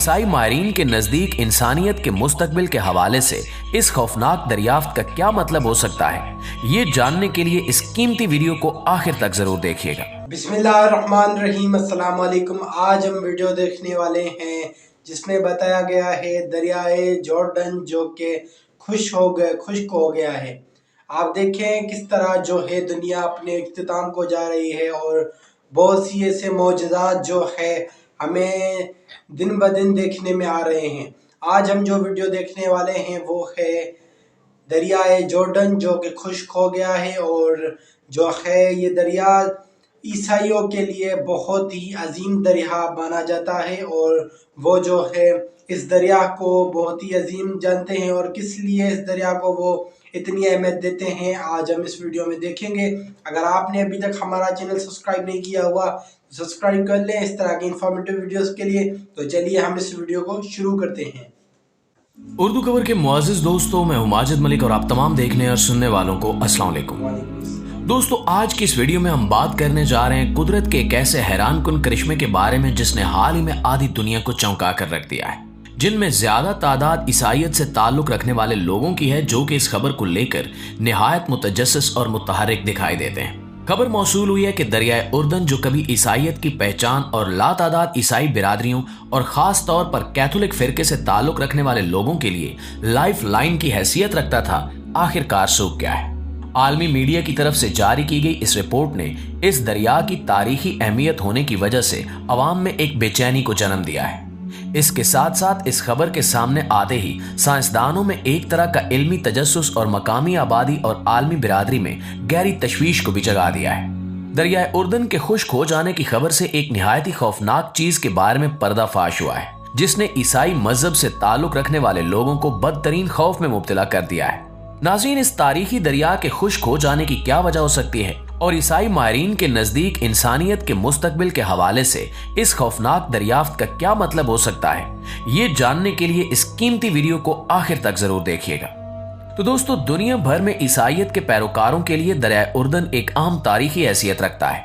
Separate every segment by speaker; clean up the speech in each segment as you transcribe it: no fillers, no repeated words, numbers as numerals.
Speaker 1: ईसाई माहिरीन के नजदीक इंसानियत के मुस्तकबिल के हवाले से इस खौफनाक दरियाफ्त का क्या मतलब हो सकता है, ये जानने के लिए इस कीमती वीडियो को आखिर तक जरूर देखिएगा।
Speaker 2: बिस्मिल्लाहिर्रहमानिर्रहीम, अस्सलाम वालेकुम। आज हम वीडियो देखने वाले हैं जिसमें बताया गया है दरियाए जॉर्डन जो कि खुश्क हो गया है। आप देखें किस तरह जो है दुनिया अपने इख्तिताम को जा रही है और बहुत सी ऐसे मौजज़ात जो है हमें दिन ब दिन देखने में आ रहे हैं। आज हम जो वीडियो देखने वाले हैं वो है दरियाए जॉर्डन जो कि खुश्क हो गया है, और जो है ये दरिया ईसाइयों के लिए बहुत ही अजीम दरिया माना जाता है, और वो जो है इस दरिया को बहुत ही अजीम जानते हैं और किस लिए इस दरिया को वो इतनी अहमियत देते हैं आज हम इस वीडियो में देखेंगे। अगर आपने अभी तक हमारा चैनल सब्सक्राइब नहीं किया हुआ तो सब्सक्राइब कर लें इस तरह की इंफॉर्मेटिव वीडियोस के लिए। तो चलिए हम इस वीडियो को शुरू करते हैं।
Speaker 1: उर्दू खबर के मुअज़्ज़िज़ दोस्तों, मैं हूं माजिद मलिक और आप तमाम देखने और सुनने वालों को अस्सलाम वालेकुम। दोस्तों, आज की इस वीडियो में हम बात करने जा रहे हैं कुदरत के एक ऐसे हैरानकुन करिश्मे के बारे में जिसने हाल ही में आधी दुनिया को चौंका कर रख दिया है, जिनमें ज्यादा तादाद ईसाइयत से ताल्लुक रखने वाले लोगों की है, जो कि इस खबर को लेकर निहायत मुतजस्सिस और मुतहर्रिक दिखाई देते हैं। खबर मौसूल हुई है कि दरियाए उर्दन, जो कभी ईसाइयत की पहचान और लातादाद ईसाई बिरादरियों और खास तौर पर कैथोलिक फिरके से ताल्लुक रखने वाले लोगों के लिए लाइफ लाइन की हैसियत रखता था, आखिरकार सूख गया है। आलमी मीडिया की तरफ से जारी की गई इस रिपोर्ट ने इस दरिया की तारीखी अहमियत होने की वजह से अवाम में एक बेचैनी को जन्म दिया है। इसके साथ साथ इस खबर के सामने आते ही साइंसदानों में एक तरह का इल्मी तजस्सुस और मकामी आबादी और आलमी बिरादरी में गहरी तशवीश को भी जगा दिया है। दरियाए उर्दन के खुश्क हो जाने की खबर से एक निहायत ही खौफनाक चीज के बारे में पर्दाफाश हुआ है, जिसने ईसाई मजहब से ताल्लुक रखने वाले लोगों को बदतरीन खौफ में मुब्तला कर दिया है। नाज़रीन, इस तारीखी दरिया के खुश्क हो जाने की क्या वजह हो सकती है और ईसाई माहिरीन के नजदीक इंसानियत के मुस्तकबिल के हवाले से इस खौफनाक दरियाफ्त का क्या मतलब हो सकता है, ये जानने के लिए इस कीमती वीडियो को आखिर तक जरूर देखिएगा। तो दोस्तों, दुनिया भर में ईसाइयत के पैरोकारों के लिए दरियाए उर्दन एक अहम तारीखी हैसियत रखता है।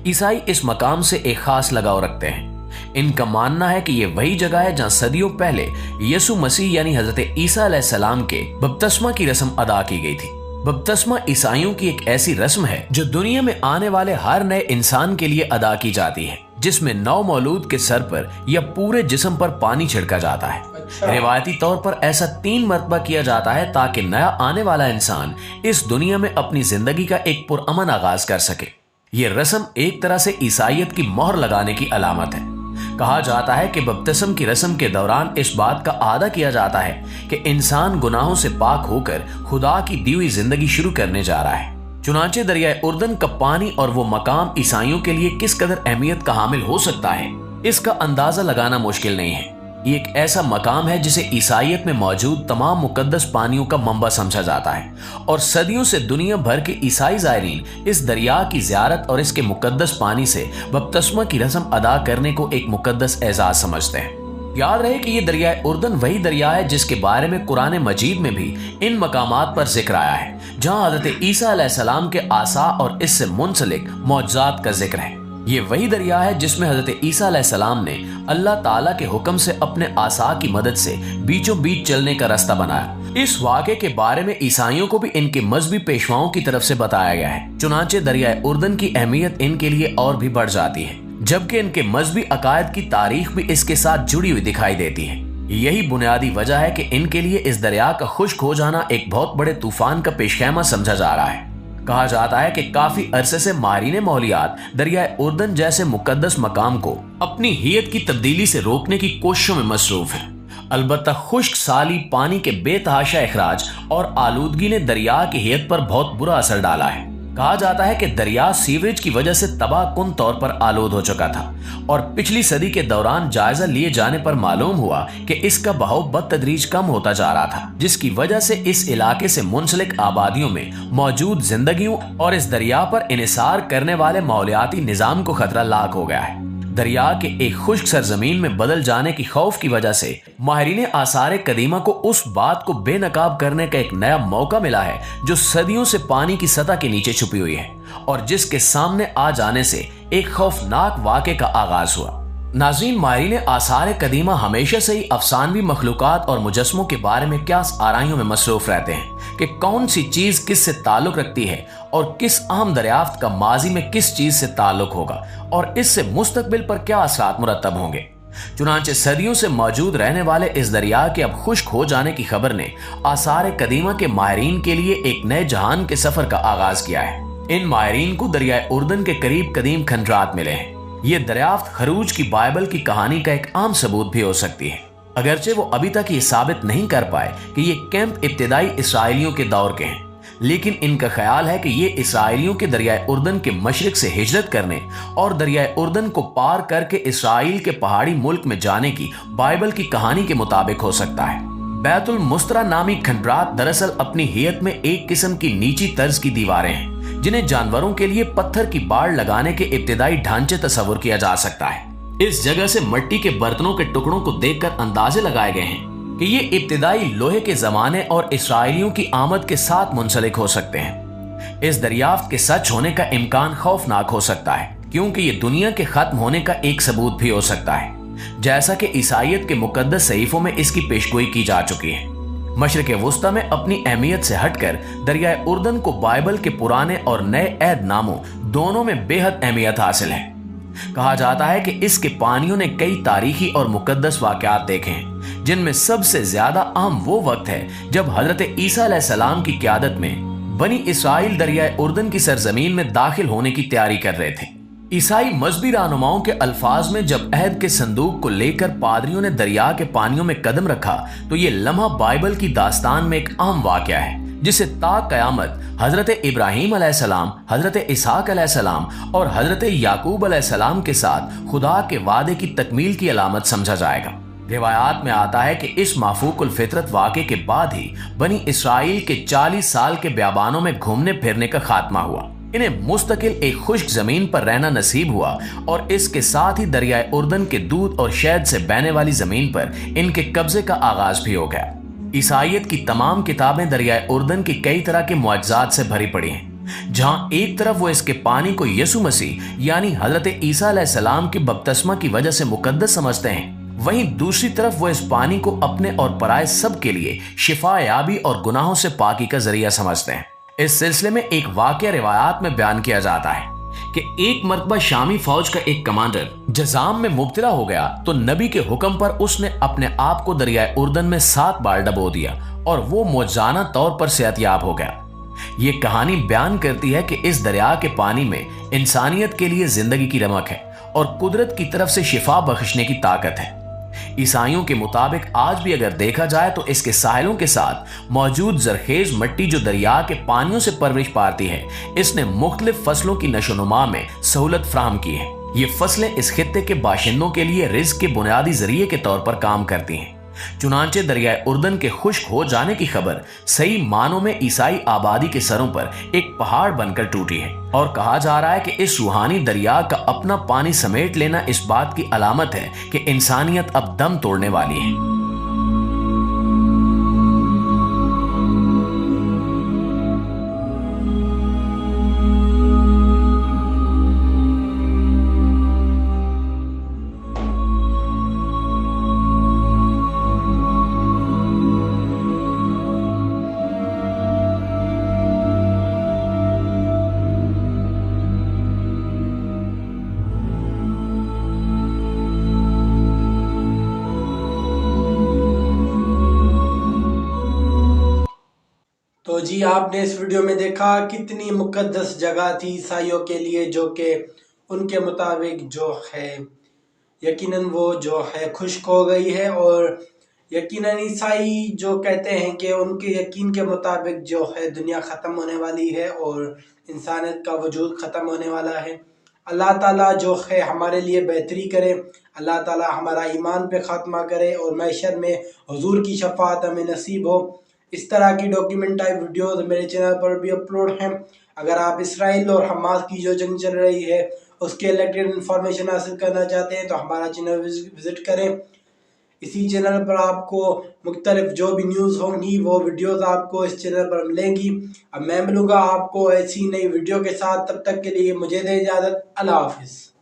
Speaker 1: ईसाई इस मकाम से एक खास लगाव रखते हैं। इनका मानना है कि ये वही जगह है जहां सदियों पहले यसु मसीह यानी हजरत ईसा अलैहिस्सलाम के बपतिस्मा की रस्म अदा की गई थी। बपतिस्मा ईसाइयों की एक ऐसी रस्म है जो दुनिया में आने वाले हर नए इंसान के लिए अदा की जाती है, जिसमें नौ मौलूद के सर पर या पूरे जिस्म पर पानी छिड़का जाता है। रिवायती तौर पर ऐसा 3 मरतबा किया जाता है ताकि नया आने वाला इंसान इस दुनिया में अपनी जिंदगी का एक पुरअमन आगाज कर सके। ये रस्म एक तरह से ईसाइयत की मोहर लगाने की अलामत है। कहा जाता है कि बपतिस्म की रस्म के दौरान इस बात का आदा किया जाता है कि इंसान गुनाहों से पाक होकर खुदा की दी हुई जिंदगी शुरू करने जा रहा है। चुनांचे दरियाए उर्दन का पानी और वो मकाम ईसाइयों के लिए किस कदर अहमियत का हामिल हो सकता है, इसका अंदाजा लगाना मुश्किल नहीं है। ये एक ऐसा मकाम है जिसे ईसाइयत में मौजूद तमाम मुकद्दस पानियों का मंबा समझा जाता है, और सदियों से दुनिया भर के ईसाई ज़ायरीन इस दरिया की ज़ियारत और इसके मुकद्दस पानी से बपतिस्मा की रस्म अदा करने को एक मुकद्दस एजाज समझते हैं। याद रहे कि ये दरियाए उर्दन वही दरिया है जिसके बारे में कुरान मजीद में भी इन मकामात पर जिक्र आया है, जहाँ हज़रत ईसा अलैहिस्सलाम के आसा और इससे मुंसलिक मौजज़ात का जिक्र है। ये वही दरिया है जिसमें हजरत ईसा अलैहिस्सलाम ने अल्लाह ताला के हुक्म से अपने आसा की मदद से बीचों बीच चलने का रास्ता बनाया। इस वाक़े के बारे में ईसाइयों को भी इनके मजहबी पेशवाओं की तरफ से बताया गया है। चुनांचे दरियाए उर्दन की अहमियत इनके लिए और भी बढ़ जाती है, जबकि इनके मजहबी अकायद की तारीख भी इसके साथ जुड़ी हुई दिखाई देती है। यही बुनियादी वजह है कि इनके लिए इस दरिया का खुश्क हो जाना एक बहुत बड़े तूफान का पेशखैमा समझा जा रहा है। कहा जाता है कि काफी अरसे से माहिरीन मौलियात दरियाए उर्दन जैसे मुकद्दस मकाम को अपनी हियत की तब्दीली से रोकने की कोशिशों में मसरूफ है। अलबत्ता खुश्क साली, पानी के बेतहाशा इखराज और आलूदगी ने दरिया की हियत पर बहुत बुरा असर डाला है। कहा जाता है कि दरिया सीवरेज की वजह से तबाहकुन तौर पर आलूद हो चुका था, और पिछली सदी के दौरान जायजा लिए जाने पर मालूम हुआ कि इसका बहाव बदतदरीज कम होता जा रहा था, जिसकी वजह से इस इलाके से मुंसलिक आबादियों में मौजूद जिंदगियों और इस दरिया पर इन्हिसार करने वाले माहौलियाती निजाम को खतरा लाक हो गया है। दरिया के एक खुश्क सरजमीन में बदल जाने की खौफ की वजह से माहिरीन आसार कदीमा को उस बात को बेनकाब करने का एक नया मौका मिला है जो सदियों से पानी की सतह के नीचे छुपी हुई है और जिसके सामने आ जाने से एक खौफनाक वाक़े का आगाज हुआ। नाज़रीन, माहिरीन आसार कदीमा हमेशा से ही अफसानवी मखलूकात और मुजस्मों के बारे में क्या आराइयों में मसरूफ रहते हैं कि कौन सी चीज़ किस से ताल्लुक़ रखती है और किस अहम दरियाफ्त का माजी में किस चीज़ से ताल्लुक़ होगा और इससे मुस्तकबिल पर क्या असरात मुरतब होंगे। चुनांचे सदियों से मौजूद रहने वाले इस दरिया के अब खुश्क हो जाने की खबर ने आसार कदीमा के माहिरीन के लिए एक नए जहान के सफ़र का आगाज किया है। इन माहिरीन को दरियाए उर्दन के करीब कदीम खंडरात मिले हैं। ये दरियाफ्त खरूज की बाइबल की कहानी का एक आम सबूत भी हो सकती है, अगरचे वो अभी तक ये साबित नहीं कर पाए कि ये कैंप इब्तिदाई इसराइलियों के दौर के हैं, लेकिन इनका ख्याल है कि ये इसराइलियों के दरियाए उर्दन के मशरिक से हिजरत करने और दरियाए उर्दन को पार करके इसराइल के पहाड़ी मुल्क में जाने की बाइबल की कहानी के मुताबिक हो सकता है। बैतुल मुस्तरा नामी खंडरात दरअसल अपनी हियत में एक किस्म की नीची तर्ज की दीवारें हैं जिन्हें जानवरों के लिए पत्थर की बाड़ लगाने के इब्तिदाई ढांचे तस्वुर किया जा सकता है। इस जगह से मिट्टी के बर्तनों के टुकड़ों को देखकर अंदाजे लगाए गए हैं कि ये इब्तिदाई लोहे के जमाने और इसराइलियों की आमद के साथ मुंसलिक हो सकते हैं। इस दरियाफ्त के सच होने का इम्कान खौफनाक हो सकता है क्योंकि ये दुनिया के खत्म होने का एक सबूत भी हो सकता है, जैसा कि ईसाईयत के मुकद्दस सहीफों में इसकी पेशगोई की जा चुकी है। मशरिक़ वुस्ता में अपनी अहमियत से हटकर दरियाए उर्दन को बाइबल के पुराने और नए अहद नामों दोनों में बेहद अहमियत हासिल है। कहा जाता है कि इसके पानियों ने कई तारीखी और मुकद्दस वाक़यात देखे हैं, जिनमें सबसे ज्यादा अहम वो वक्त है जब हजरत ईसा अलैहिस्सलाम की क़यादत में बनी इसराइल दरियाए उर्दन की सरजमीन में दाखिल होने की तैयारी कर रहे थे। ईसाई मजहबी रहनुमाओं के अल्फाज में जब अहद के संदूक को लेकर पादरियों ने दरिया के पानियों में कदम रखा तो ये लम्हा बाइबल की दास्तान में एक अहम वाक़या है जिसे ता क़यामत हजरत इब्राहीम अलैहिस्सलाम, हजरत इसहाक अलैहिस्सलाम और हजरत याकूब अलैहिस्सलाम के साथ खुदा के वादे की तकमील की अलामत समझा जाएगा। रिवायात में आता है कि इस माफूकुल फितरत वाक़े के बाद ही बनी इसराइल के 40 साल के बियाबानों में घूमने फिरने का खात्मा हुआ। इन्हें मुस्तकिल एक खुश्क जमीन पर रहना नसीब हुआ और इसके साथ ही दरियाए उर्दन के दूध और शहद से बहने वाली जमीन पर इनके कब्जे का आगाज भी हो गया। ईसाईयत की तमाम किताबें दरियाए उर्दन की कई तरह के मुअज्जिज़ात से भरी पड़ी हैं, जहां एक तरफ वो इसके पानी को यसु मसीह यानी हजरत ईसा अलैहिस्सलाम की बपतिस्मा की वजह से मुकद्दस समझते हैं, वहीं दूसरी तरफ वो इस पानी को अपने और पराए सब के लिए शिफा याबी और गुनाहों से पाकी का जरिया समझते हैं। इस सिलसिले में एक वाक़या रिवायात में बयान किया जाता है कि एक मरतबा शामी फौज का एक कमांडर जज़ाम में मुब्तला हो गया तो नबी के हुक्म पर उसने अपने आप को दरियाए उर्दन में 7 बार डबो दिया और वो मौजाना तौर पर सेहतयाब हो गया। ये कहानी बयान करती है कि इस दरिया के पानी में इंसानियत के लिए जिंदगी की रमक है और कुदरत की तरफ से शिफा बख्शने की ताकत है। ईसाइयों के मुताबिक आज भी अगर देखा जाए तो इसके साहिलों के साथ मौजूद जरखेज मिट्टी जो दरिया के पानियों से परवरिश पाती है, इसने मुख्तलिफ फसलों की नशोनुमा में सहूलत फराहम की है। ये फसलें इस खित्ते के बाशिंदों के लिए रिज़्क़ के बुनियादी जरिए के तौर पर काम करती हैं। चुनांचे दरियाए उर्दन के खुश्क हो जाने की खबर सही मानों में ईसाई आबादी के सरों पर एक पहाड़ बनकर टूटी है और कहा जा रहा है कि इस रूहानी दरिया का अपना पानी समेट लेना इस बात की अलामत है कि इंसानियत अब दम तोड़ने वाली है।
Speaker 2: तो जी आपने इस वीडियो में देखा कितनी मुकद्दस जगह थी ईसाइयों के लिए, जो कि उनके मुताबिक जो है यकीनन वो जो है खुश्क हो गई है। और यकीनन ईसाई जो कहते हैं कि उनके यकीन के मुताबिक जो है दुनिया ख़त्म होने वाली है और इंसानियत का वजूद ख़त्म होने वाला है। अल्लाह ताला जो है हमारे लिए बेहतरी करे, अल्लाह ताला हमारा ईमान पे ख़ात्मा करे और महशर में हुजूर की शफाअत हमें नसीब हो। इस तरह की डॉक्यूमेंट टाइप वीडियोस मेरे चैनल पर भी अपलोड हैं। अगर आप इसराइल और हमास की जो जंग चल रही है उसके रिलेटेड इंफॉर्मेशन हासिल करना चाहते हैं तो हमारा चैनल विज़िट करें। इसी चैनल पर आपको मुख्तलिफ जो भी न्यूज़ होंगी वो वीडियोस आपको इस चैनल पर मिलेंगी। अब मैं मिलूँगा आपको ऐसी नई वीडियो के साथ, तब तक के लिए मुझे दे इजाज़त। अल्लाह हाफिज़।